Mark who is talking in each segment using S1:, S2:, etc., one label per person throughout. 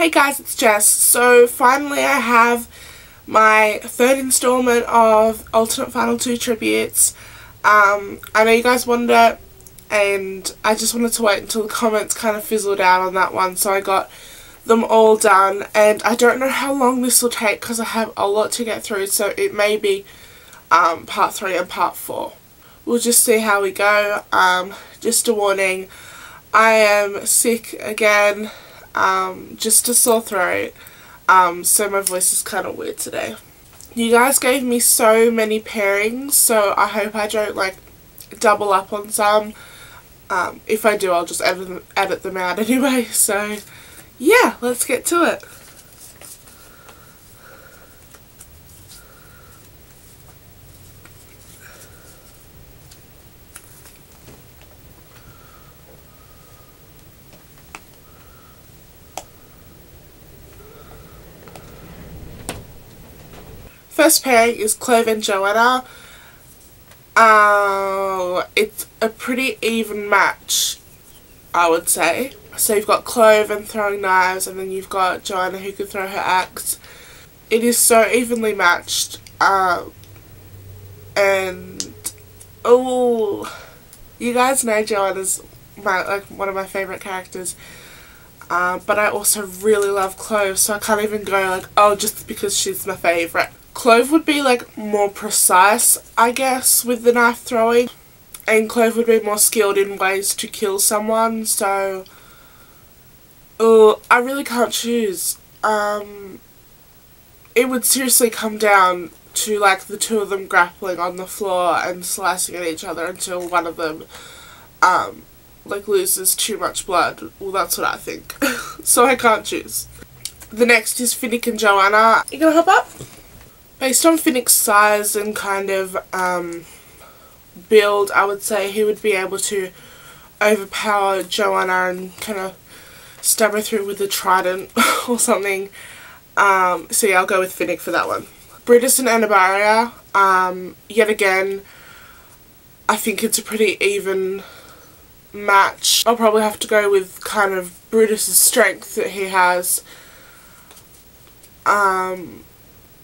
S1: Hey guys, it's Jess. So finally I have my third installment of Alternate Final 2 tributes. I know you guys wanted it and I just wanted to wait until the comments kind of fizzled out on that one, so I got them all done, and I don't know how long this will take because I have a lot to get through, so it may be part 3 and part 4. We'll just see how we go. Just a warning, I am sick again. Just a sore throat, so my voice is kind of weird today. You guys gave me so many pairings, so I hope I don't like double up on some. If I do, I'll just edit them out anyway, so yeah, let's get to it. First pairing is Clove and Joanna. It's a pretty even match, I would say. So you've got Clove and throwing knives, and then you've got Joanna who can throw her axe. It is so evenly matched. And oh, you guys know Joanna's one of my favourite characters. But I also really love Clove, so I can't even go like, oh, just because she's my favourite. Clove would be like more precise, I guess, with the knife throwing, and Clove would be more skilled in ways to kill someone, so I really can't choose. It would seriously come down to like the two of them grappling on the floor and slicing at each other until one of them like loses too much blood. Well, that's what I think. So I can't choose. The next is Finnick and Joanna. You gonna hop up? Based on Finnick's size and kind of build, I would say he would be able to overpower Joanna and kind of stab her through with a trident or something. So yeah, I'll go with Finnick for that one. Brutus and Anabaria, yet again, I think it's a pretty even match. I'll probably have to go with kind of Brutus's strength that he has.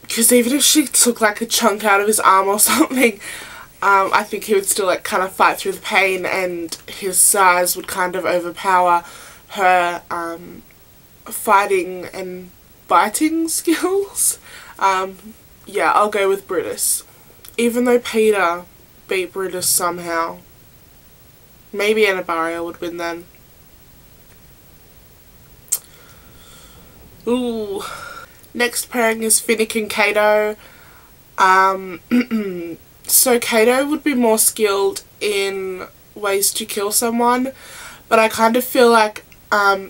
S1: Because even if she took like a chunk out of his arm or something, I think he would still like kind of fight through the pain, and his size would kind of overpower her fighting and biting skills. Yeah, I'll go with Brutus. Even though Peter beat Brutus somehow, maybe Anabaria would win then. Ooh. Next pairing is Finnick and Kato. So Kato would be more skilled in ways to kill someone, but I kind of feel like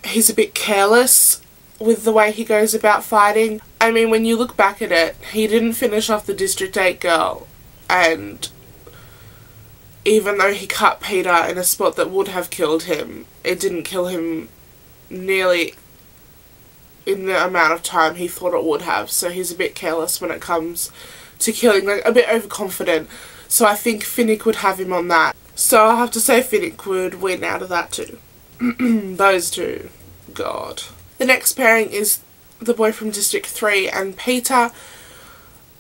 S1: he's a bit careless with the way he goes about fighting. I mean, when you look back at it, he didn't finish off the District 8 girl, and even though he cut Peter in a spot that would have killed him, it didn't kill him nearly in the amount of time he thought it would have. So he's a bit careless when it comes to killing, like a bit overconfident. So I think Finnick would have him on that. So I'll have to say Finnick would win out of that too. Those two. God. The next pairing is the boy from District 3 and Peter.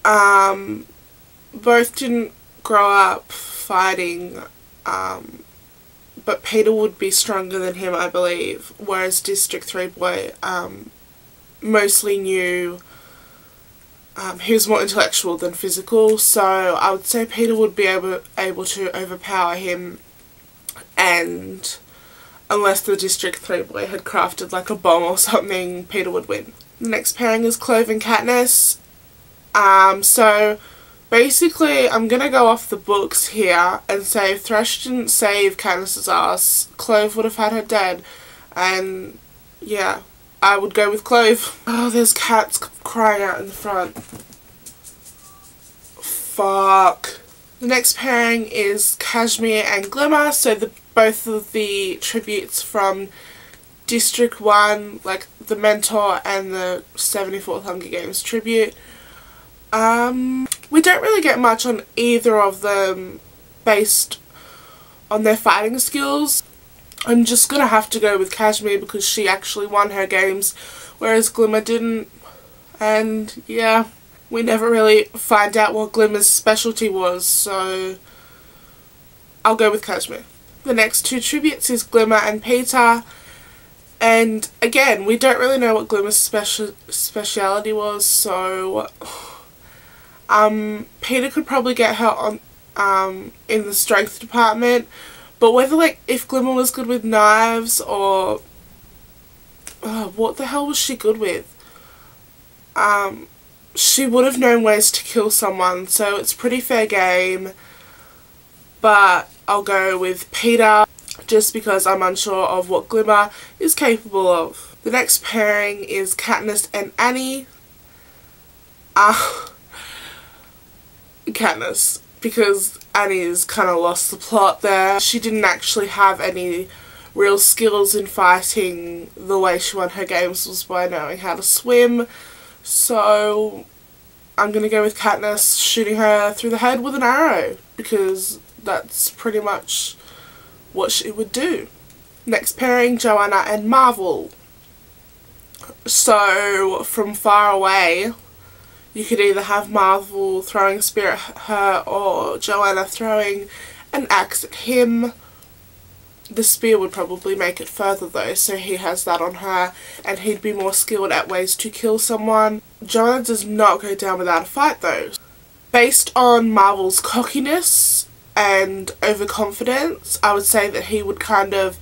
S1: Both didn't grow up fighting, but Peter would be stronger than him, I believe, whereas District 3 boy mostly knew, he was more intellectual than physical, so I would say Peter would be able to overpower him, and unless the District 3 boy had crafted like a bomb or something, Peter would win. The next pairing is Clove and Katniss. So basically I'm gonna go off the books here and say if Thresh didn't save Katniss's ass, Clove would have had her dead, and yeah, I would go with Clove. Oh, there's cats crying out in the front. Fuck. The next pairing is Cashmere and Glimmer, so both of the tributes from District 1, like the Mentor and the 74th Hunger Games tribute. We don't really get much on either of them based on their fighting skills. I'm just gonna have to go with Cashmere because she actually won her games, whereas Glimmer didn't. And yeah, we never really find out what Glimmer's specialty was, so I'll go with Cashmere. The next two tributes is Glimmer and Peter, and again, we don't really know what Glimmer's speciality was, so Peter could probably get her on in the strength department, but whether, like, if Glimmer was good with knives or what the hell was she good with? She would have known ways to kill someone, so it's pretty fair game, but I'll go with Peter just because I'm unsure of what Glimmer is capable of. The next pairing is Katniss and Annie. Katniss, because Annie's kind of lost the plot there. She didn't actually have any real skills in fighting. The way she won her games was by knowing how to swim. So I'm going to go with Katniss shooting her through the head with an arrow, because that's pretty much what she would do. Next pairing, Joanna and Marvel. So from far away, you could either have Marvel throwing a spear at her or Joanna throwing an axe at him. The spear would probably make it further though, so he has that on her and he'd be more skilled at ways to kill someone. Joanna does not go down without a fight though. Based on Marvel's cockiness and overconfidence, I would say that he would kind of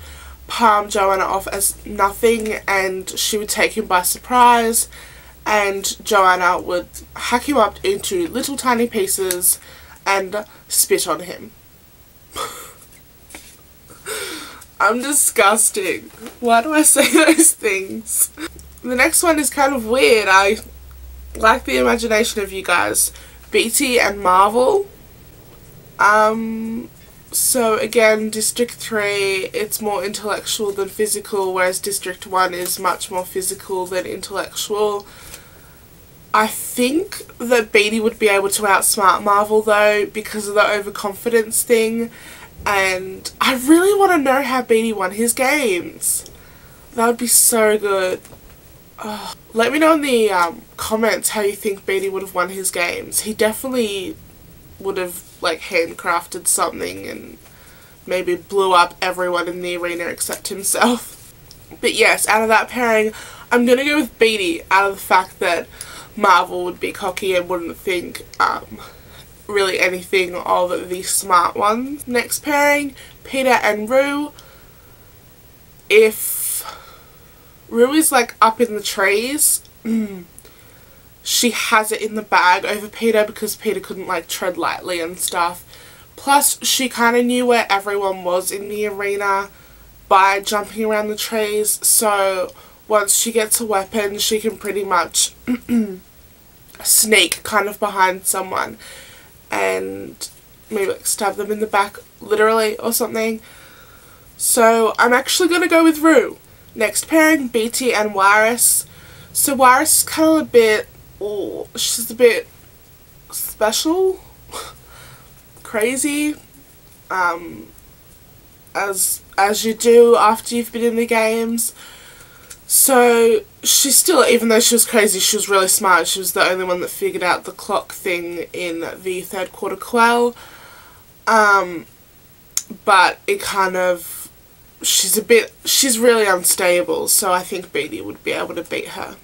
S1: palm Joanna off as nothing and she would take him by surprise, and Joanna would hack him up into little tiny pieces and spit on him. I'm disgusting. Why do I say those things? The next one is kind of weird. I like the imagination of you guys. Beetee and Marvel. So again, District 3, it's more intellectual than physical, whereas District 1 is much more physical than intellectual. I think that Beetee would be able to outsmart Marvel though, because of the overconfidence thing. And I really want to know how Beetee won his games. That would be so good. Let me know in the comments how you think Beetee would have won his games. He definitely would have, like, handcrafted something and maybe blew up everyone in the arena except himself. But yes, out of that pairing, I'm going to go with Beetee, out of the fact that Marvel would be cocky and wouldn't think really anything of the smart ones. Next pairing, Peter and Rue. If Rue is, like, up in the trees, she has it in the bag over Peter because Peter couldn't, like, tread lightly and stuff. Plus, she kind of knew where everyone was in the arena by jumping around the trees, so once she gets a weapon, she can pretty much sneak kind of behind someone and maybe, like, stab them in the back, literally, or something. So I'm actually going to go with Rue. Next pairing, Beetee and Wiress. So Wiress is kind of a bit, she's a bit special, crazy, as you do after you've been in the games. So she's still, even though she was crazy, she was really smart. She was the only one that figured out the clock thing in the third quarter quell. But it kind of, she's really unstable, so I think Beetee would be able to beat her.